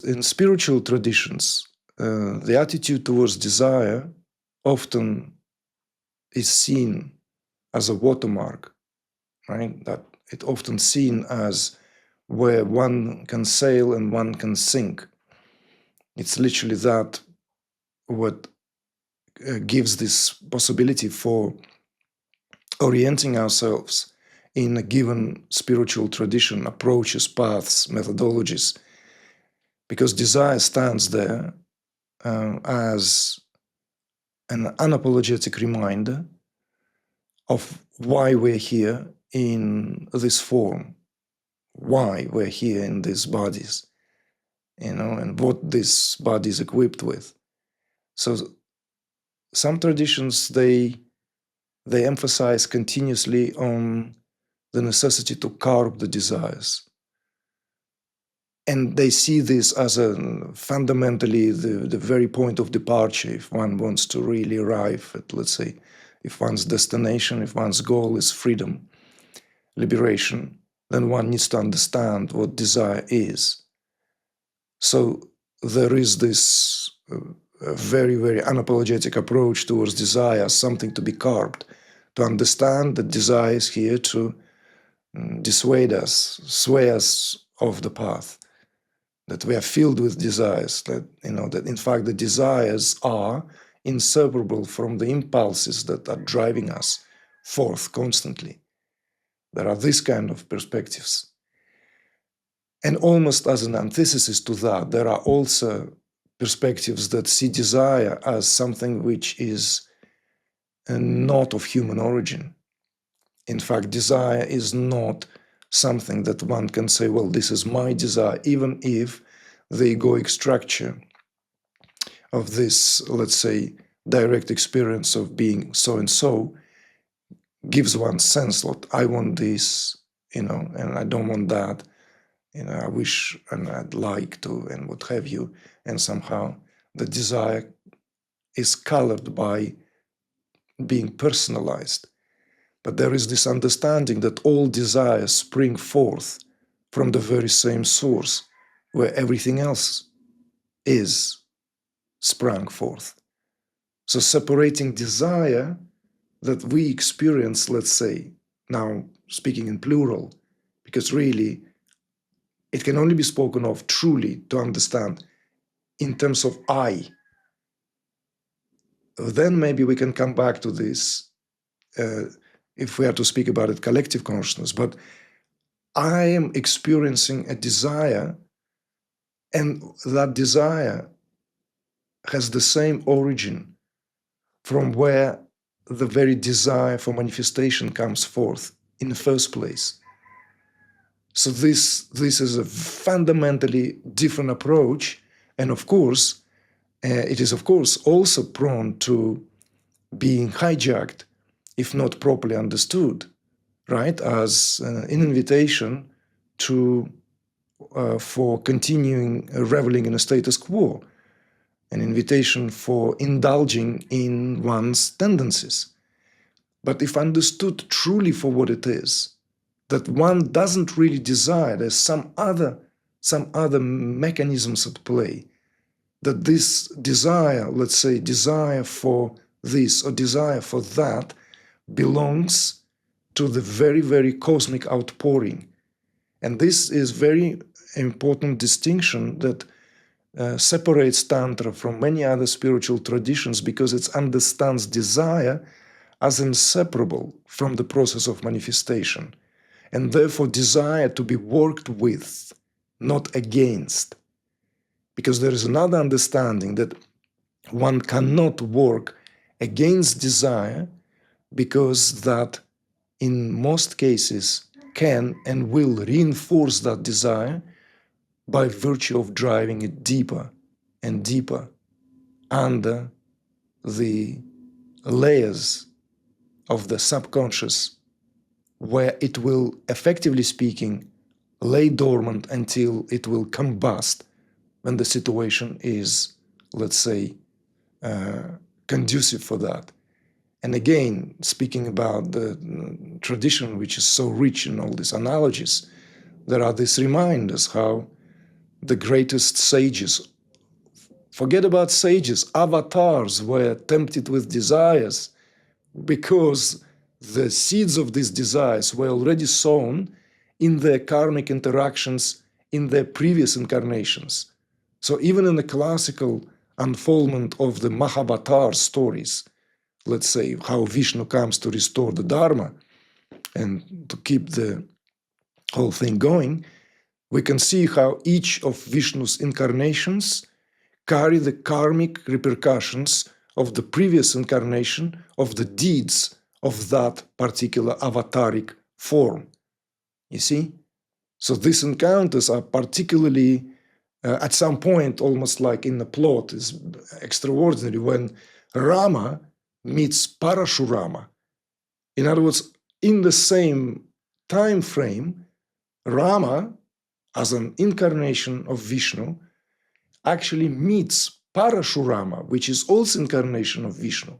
In spiritual traditions, the attitude towards desire often is seen as a watermark, right? That it often seen as where one can sail and one can sink. It's literally that what gives this possibility for orienting ourselves in a given spiritual tradition, approaches, paths, methodologies, because desire stands there as an unapologetic reminder of why we're here in this form, why we're here in these bodies, and what this body is equipped with. So some traditions, they emphasize continuously on the necessity to curb the desires. And they see this as fundamentally the very point of departure if one wants to really arrive at, let's say, if one's destination, if one's goal is freedom, liberation, then one needs to understand what desire is. So there is this very, very unapologetic approach towards desire as something to be curbed, to understand that desire is here to dissuade us, sway us off the path, that we are filled with desires, that in fact the desires are inseparable from the impulses that are driving us forth constantly. There are these kind of perspectives. And almost as an antithesis to that, there are also perspectives that see desire as something which is not of human origin. In fact, desire is not something that one can say, well, this is my desire, even if the egoic structure of this, let's say, direct experience of being so and so gives one sense that I want this, and I don't want that, I wish and I'd like to, and what have you, and somehow the desire is colored by being personalized. But there is this understanding that all desires spring forth from the very same source where everything else is sprung forth. So separating desire that we experience, let's say, now speaking in plural, because really it can only be spoken of truly to understand in terms of I. Then maybe we can come back to this if we are to speak about it, collective consciousness. But I am experiencing a desire, and that desire has the same origin from where the very desire for manifestation comes forth in the first place. So this is a fundamentally different approach, and of course, it is of course also prone to being hijacked if not properly understood, right, as an invitation to for continuing reveling in a status quo, an invitation for indulging in one's tendencies. But if understood truly for what it is, that one doesn't really desire, there's some other mechanisms at play, that this desire, let's say desire for this or desire for that, belongs to the very, very cosmic outpouring. And this is very important distinction that separates Tantra from many other spiritual traditions, because it understands desire as inseparable from the process of manifestation, and therefore desire to be worked with, not against. Because there is another understanding that one cannot work against desire, because that in most cases can and will reinforce that desire by virtue of driving it deeper and deeper under the layers of the subconscious, where it will, effectively speaking, lay dormant until it will combust when the situation is, let's say, conducive for that. And again, speaking about the tradition which is so rich in all these analogies, there are these reminders how the greatest sages. Forget about sages, avatars were tempted with desires because the seeds of these desires were already sown in their karmic interactions in their previous incarnations. So even in the classical unfoldment of the Mahavatar stories, let's say how Vishnu comes to restore the Dharma and to keep the whole thing going, we can see how each of Vishnu's incarnations carry the karmic repercussions of the previous incarnation of the deeds of that particular avataric form. You see? So these encounters are particularly, at some point, almost like in the plot, is extraordinary when Rama meets Parashurama. In other words, in the same time frame, Rama, as an incarnation of Vishnu, actually meets Parashurama, which is also incarnation of Vishnu,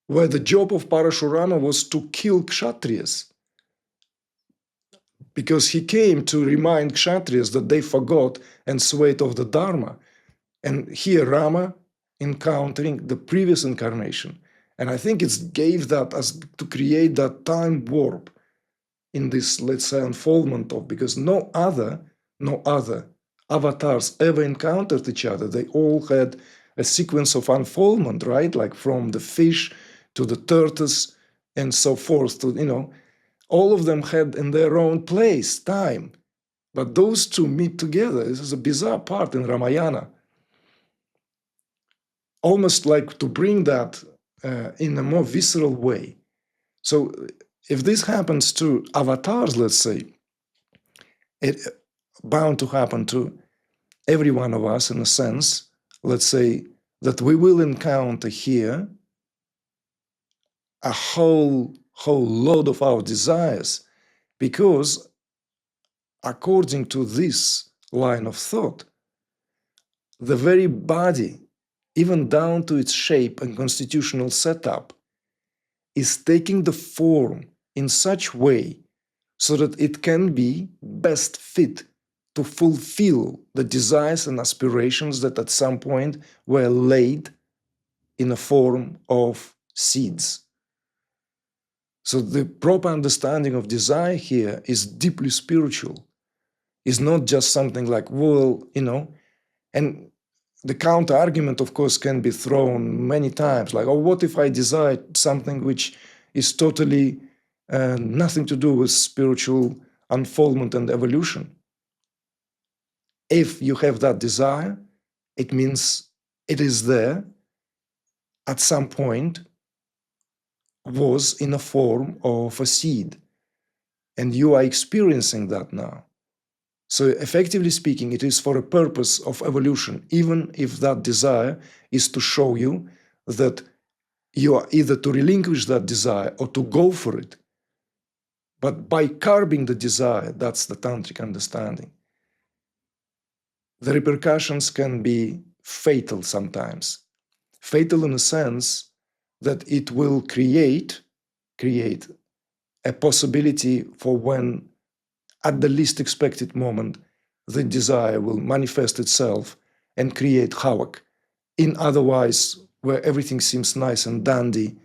where the job of Parashurama was to kill Kshatriyas, because he came to remind Kshatriyas that they forgot and swayed off the Dharma. And here Rama encountering the previous incarnation. And I think it gave that as to create that time warp in this, let's say, unfoldment of, because no other avatars ever encountered each other. They all had a sequence of unfoldment, right? Like from the fish to the tortoise and so forth to, all of them had in their own place, time. But those two meet together. This is a bizarre part in Ramayana. Almost like to bring that in a more visceral way. So if this happens to avatars, let's say, it's bound to happen to every one of us in a sense, let's say, that we will encounter here a whole load of our desires, because according to this line of thought, the very body, even down to its shape and constitutional setup, is taking the form in such way so that it can be best fit to fulfill the desires and aspirations that at some point were laid in a form of seeds. So the proper understanding of desire here is deeply spiritual. It's not just something like, well, and the counter argument, of course, can be thrown many times, like, oh, what if I desire something which is totally nothing to do with spiritual unfoldment and evolution? If you have that desire, it means it is there at some point, was in a form of a seed, and you are experiencing that now. So effectively speaking, it is for a purpose of evolution, even if that desire is to show you that you are either to relinquish that desire or to go for it. But by curbing the desire, that's the tantric understanding, the repercussions can be fatal sometimes. Fatal in a sense that it will create a possibility for when, at the least expected moment, the desire will manifest itself and create havoc in otherwise where everything seems nice and dandy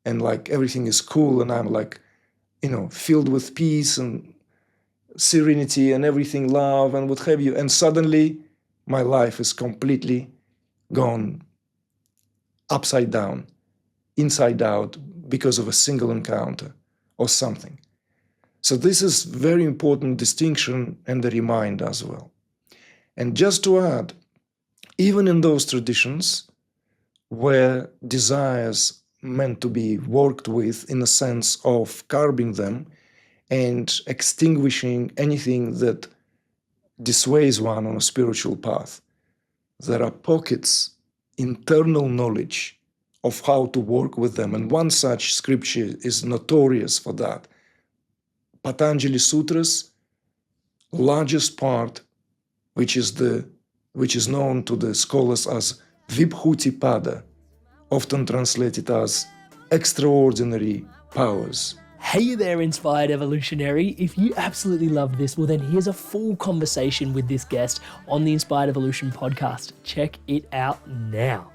and like everything is cool and I'm like, filled with peace and serenity and everything, love and what have you. And suddenly my life is completely gone upside down, inside out, because of a single encounter or something. So this is very important distinction and a reminder as well. And just to add, even in those traditions where desires meant to be worked with in the sense of curbing them and extinguishing anything that dissuades one on a spiritual path, there are pockets, internal knowledge of how to work with them. And one such scripture is notorious for that. Patanjali Sutras, largest part, which is known to the scholars as Vibhuti Pada, often translated as extraordinary powers. Hey there, Inspired Evolutionary. If you absolutely love this, well, then here's a full conversation with this guest on the Inspired Evolution podcast. Check it out now.